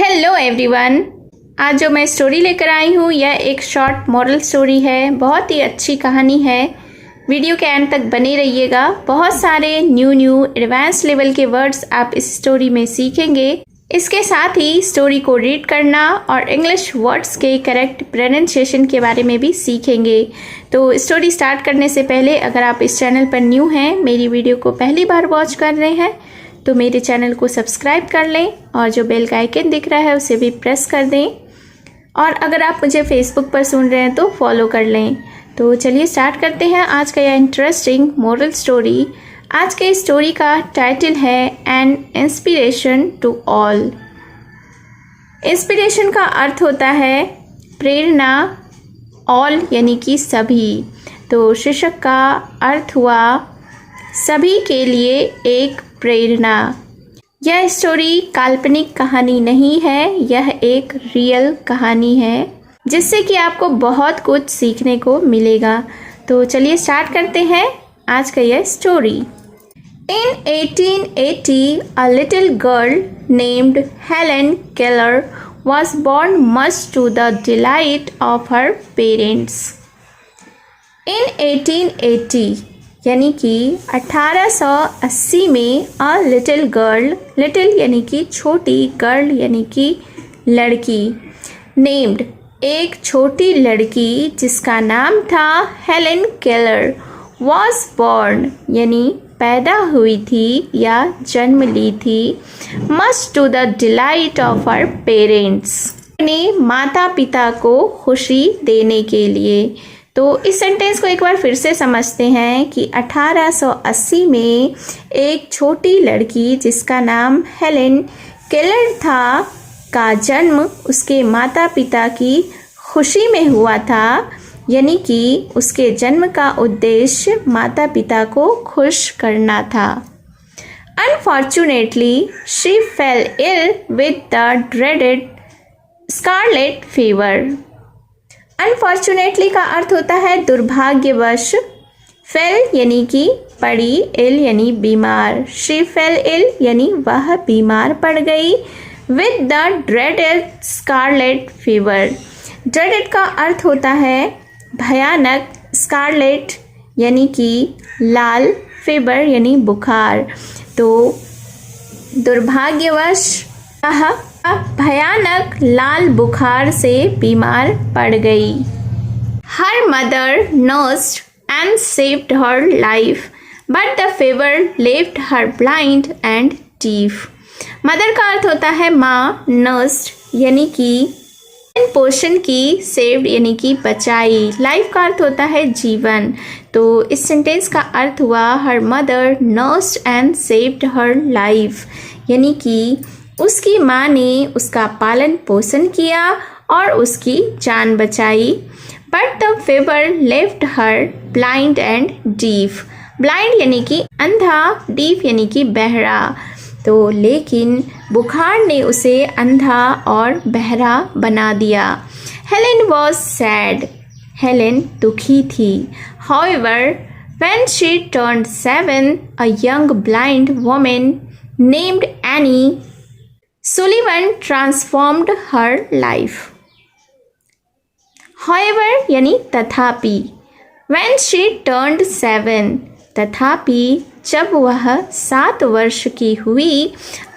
Hello everyone. आज जो मैं स्टोरी लेकर आई हूँ यह एक शॉर्ट मॉरल स्टोरी है। बहुत ही अच्छी कहानी है। वीडियो के एंड तक बने रहिएगा। बहुत सारे न्यू एडवांस लेवल के वर्ड्स आप इस स्टोरी में सीखेंगे। इसके साथ ही स्टोरी को रीड करना और इंग्लिश वर्ड्स के करेक्ट प्रोनाउंसिएशन के बारे में भी सीखेंगे। तो स्टोरी स्टार्ट करने से पहले अगर आप इस चैनल पर न्यू हैं, मेरी वीडियो को पहली बार वॉच कर रहे हैं, तो मेरे चैनल को सब्सक्राइब कर लें और जो बेल का आइकन दिख रहा है उसे भी प्रेस कर दें। और अगर आप मुझे फेसबुक पर सुन रहे हैं तो फॉलो कर लें। तो चलिए स्टार्ट करते हैं आज का यह इंटरेस्टिंग मोरल स्टोरी। आज के स्टोरी का टाइटल है an inspiration to all. Inspiration का अर्थ होता है प्रेरणा, ऑल यानी कि सभी। तो शीर्षक का अर्थ हुआ सभी के लिए एक प्रेरणा। यह स्टोरी काल्पनिक कहानी नहीं है, यह एक रियल कहानी है जिससे कि आपको बहुत कुछ सीखने को मिलेगा। तो चलिए स्टार्ट करते हैं आज का यह story. In 1880, a little girl named Helen Keller was born, much to the delight of her parents. In 1880 यानी कि 1880 में a little girl, little यानी कि छोटी, girl यानी कि लड़की, named एक छोटी लड़की जिसका नाम था हेलेन केलर, was born यानी पैदा हुई थी या जन्म ली थी, much to the delight of her parents अपने माता पिता को खुशी देने के लिए। तो इस सेंटेंस को एक बार फिर से समझते हैं कि 1880 में एक छोटी लड़की जिसका नाम हेलेन केलर था का जन्म उसके माता पिता की खुशी में हुआ था, यानी कि उसके जन्म का उद्देश्य माता पिता को खुश करना था। Unfortunately, she fell ill with the dreaded scarlet fever. Unfortunately का अर्थ होता है दुर्भाग्यवश, fell यानी कि पड़ी, ill यानी बीमार, she fell ill यानी वह बीमार पड़ गई, with the dreaded scarlet fever. dreaded का अर्थ होता है भयानक, स्कारलेट यानी कि लाल, फीवर यानी बुखार। तो दुर्भाग्यवश भयानक लाल बुखार से बीमार पड़ गई। Her mother nursed and saved her life but the fever left her blind and deaf. Mother का अर्थ होता है माँ, नर्स्ड यानी कि पोषण की, सेव्ड यानी कि बचाई, लाइफ का अर्थ होता है जीवन। तो इस सेंटेंस का अर्थ हुआ her mother nursed and saved her life, यानी कि उसकी माँ ने उसका पालन पोषण किया और उसकी जान बचाई। But the fever left her blind and deaf. Blind यानी कि अंधा, डीफ यानी कि बहरा। तो लेकिन बुखार ने उसे अंधा और बहरा बना दिया। Helen was sad. हेलेन दुखी थी। However, when she turned 7, a young blind woman named Annie Sullivan transformed her life. However यानी तथापि, when she turned 7 तथापि जब वह 7 वर्ष की हुई,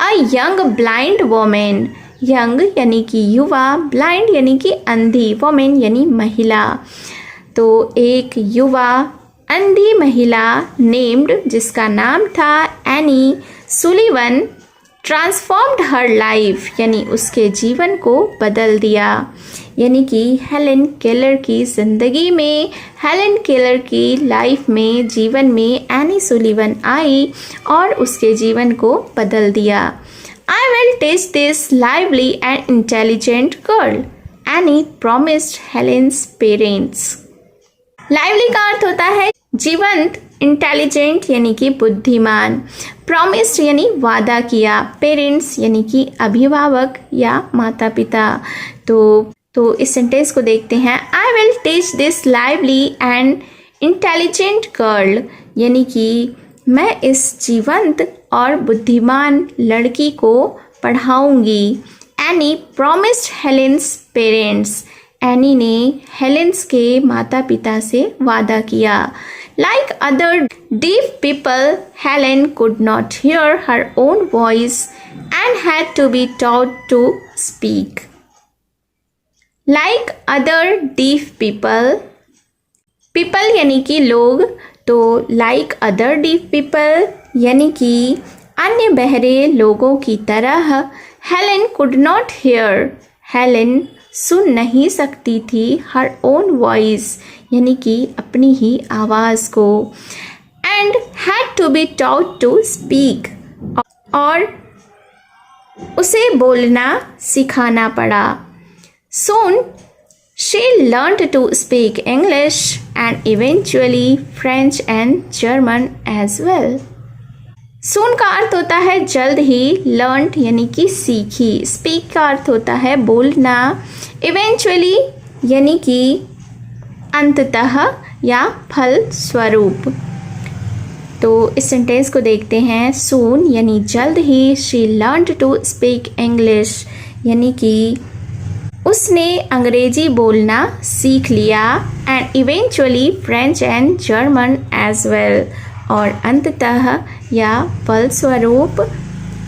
a young blind women, young यानी कि युवा, ब्लाइंड यानी कि अंधी, वोमेन यानी महिला। तो एक युवा अंधी महिला नेम्ड जिसका नाम था एनी सुलिवन, ट्रांसफॉर्म्ड हर लाइफ यानी उसके जीवन को बदल दिया। यानी कि हेलेन केलर की ज़िंदगी में, हेलेन केलर की लाइफ में, जीवन में एनी सुलिवन आई और उसके जीवन को बदल दिया। I will teach this lively and intelligent girl, Annie promised Helen's parents. Lively का अर्थ होता है जीवंत, इंटेलिजेंट यानी कि बुद्धिमान, प्रॉमिस्ड यानी वादा किया, पेरेंट्स यानी कि अभिभावक या माता पिता। तो इस सेंटेंस को देखते हैं। आई will teach this lively and intelligent girl, यानी कि मैं इस जीवंत और बुद्धिमान लड़की को पढ़ाऊंगी। Annie promised Helen's parents. Any ने हेलेंस के माता पिता से वादा किया. Like other deaf people, Helen could not hear her own voice and had to be taught to speak. Like other deaf people, people यानी कि लोग, तो like other deaf people यानी कि अन्य बहरे लोगों की तरह Helen could not hear. Helen सुन नहीं सकती थी हर ओन वॉइस यानी कि अपनी ही आवाज़ को. And had to be taught to speak, और उसे बोलना सिखाना पड़ा. Soon she learned to speak English and eventually French and German as well. Soon का अर्थ होता है जल्द ही, लर्नड यानी कि सीखी, स्पीक का अर्थ होता है बोलना, इवेंचुअली यानी कि अंततः या फल स्वरूप. तो इस सेंटेंस को देखते हैं. सून यानी जल्द ही, she learned to speak English यानी कि उसने अंग्रेजी बोलना सीख लिया, and eventually French and German as well, और अंततः या फलस्वरूप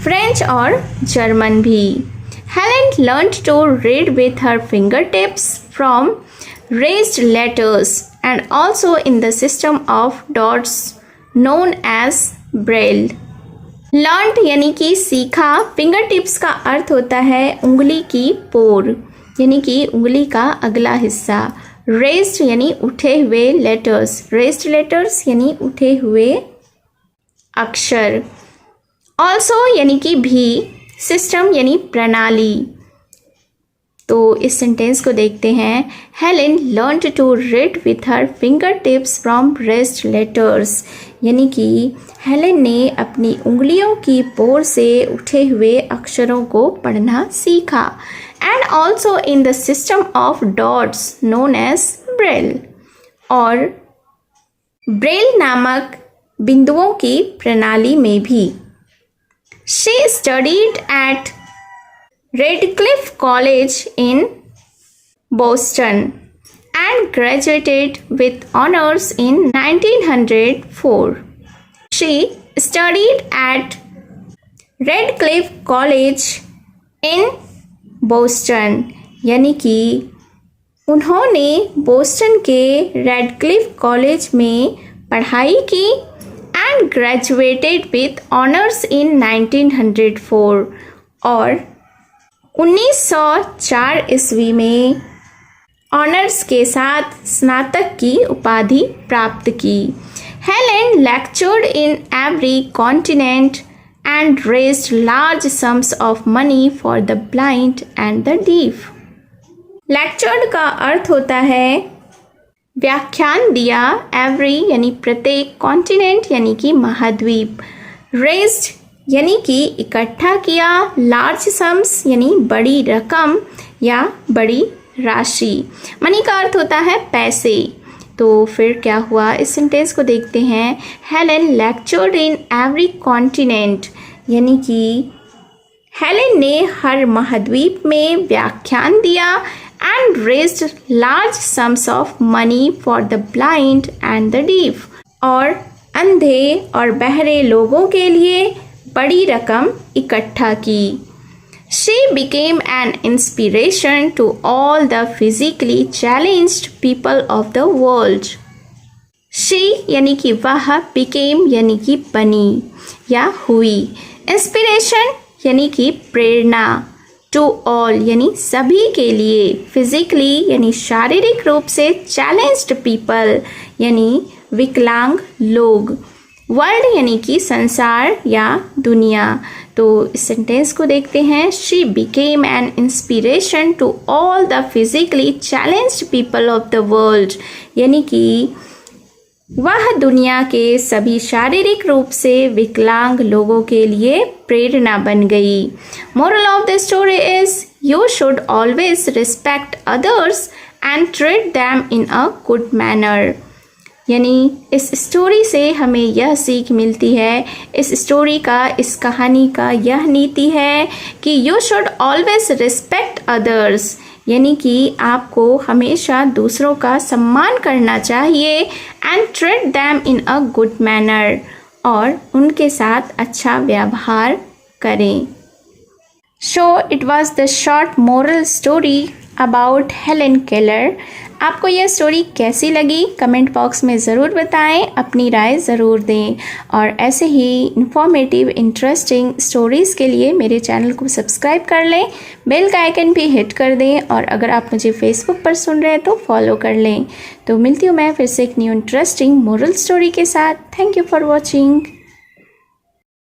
फ्रेंच और जर्मन भी. Helen learned to read with her fingertips from raised letters and also in the system of dots known as Braille. Learned यानी कि सीखा, fingertips का अर्थ होता है उंगली की पोर यानी कि उंगली का अगला हिस्सा. Raised यानी उठे हुए, letters, raised letters यानी उठे हुए अक्षर. Also यानी कि भी, सिस्टम यानी प्रणाली. तो इस सेंटेंस को देखते हैं. Helen learned to read with her finger tips from raised letters यानी कि हेलेन ने अपनी उंगलियों की पोर से उठे हुए अक्षरों को पढ़ना सीखा. And also in the system of dots known as Braille, और ब्रेल नामक बिंदुओं की प्रणाली में भी. She studied at Radcliffe College in Boston and graduated with honors in 1904. She studied at Radcliffe College in Boston यानी कि उन्होंने बोस्टन के रेडक्लिफ कॉलेज में पढ़ाई की, and graduated with honors in 1904, और 1904 ईस्वी में ऑनर्स के साथ स्नातक की उपाधि प्राप्त की. Helen lectured in every continent and raised large sums of money for the blind and the deaf. Lectured का अर्थ होता है व्याख्यान दिया, एवरी यानी प्रत्येक, कॉन्टिनेंट यानी कि महाद्वीप, रेज्ड यानी कि इकट्ठा किया, लार्ज सम्स यानी बड़ी रकम या बड़ी राशि. मनी का अर्थ होता है पैसे. तो फिर क्या हुआ, इस सेंटेंस को देखते हैं. हेलेन लेक्चर्ड इन एवरी कॉन्टिनेंट यानी कि हेलेन ने हर महाद्वीप में व्याख्यान दिया, and raised large sums of money for the blind and the deaf, और अंधे और बहरे लोगों के लिए बड़ी रकम इकट्ठा की. She became an inspiration to all the physically challenged people of the world. She यानी कि वह, became यानी कि बनी या हुई, inspiration यानी कि प्रेरणा, टू ऑल यानी सभी के लिए, फिजिकली यानी शारीरिक रूप से, चैलेंज्ड पीपल यानी विकलांग लोग, वर्ल्ड यानी कि संसार या दुनिया. तो इस सेंटेंस को देखते हैं. She became an inspiration to all the physically challenged people of the world यानी कि वह दुनिया के सभी शारीरिक रूप से विकलांग लोगों के लिए प्रेरणा बन गई. Moral of the story is you should always respect others and treat them in a good manner. यानी इस स्टोरी से हमें यह सीख मिलती है, इस स्टोरी का, इस कहानी का यह नीति है कि you should always respect others, यानी कि आपको हमेशा दूसरों का सम्मान करना चाहिए and treat them in a good manner, और उनके साथ अच्छा व्यवहार करें। So it was the short moral story about Helen Keller. आपको यह स्टोरी कैसी लगी कमेंट बॉक्स में ज़रूर बताएं, अपनी राय ज़रूर दें, और ऐसे ही इन्फॉर्मेटिव इंटरेस्टिंग स्टोरीज़ के लिए मेरे चैनल को सब्सक्राइब कर लें, बेल का आइकन भी हिट कर दें, और अगर आप मुझे फेसबुक पर सुन रहे हैं तो फॉलो कर लें। तो मिलती हूँ मैं फिर से एक न्यू इंटरेस्टिंग मोरल स्टोरी के साथ। Thank you for watching.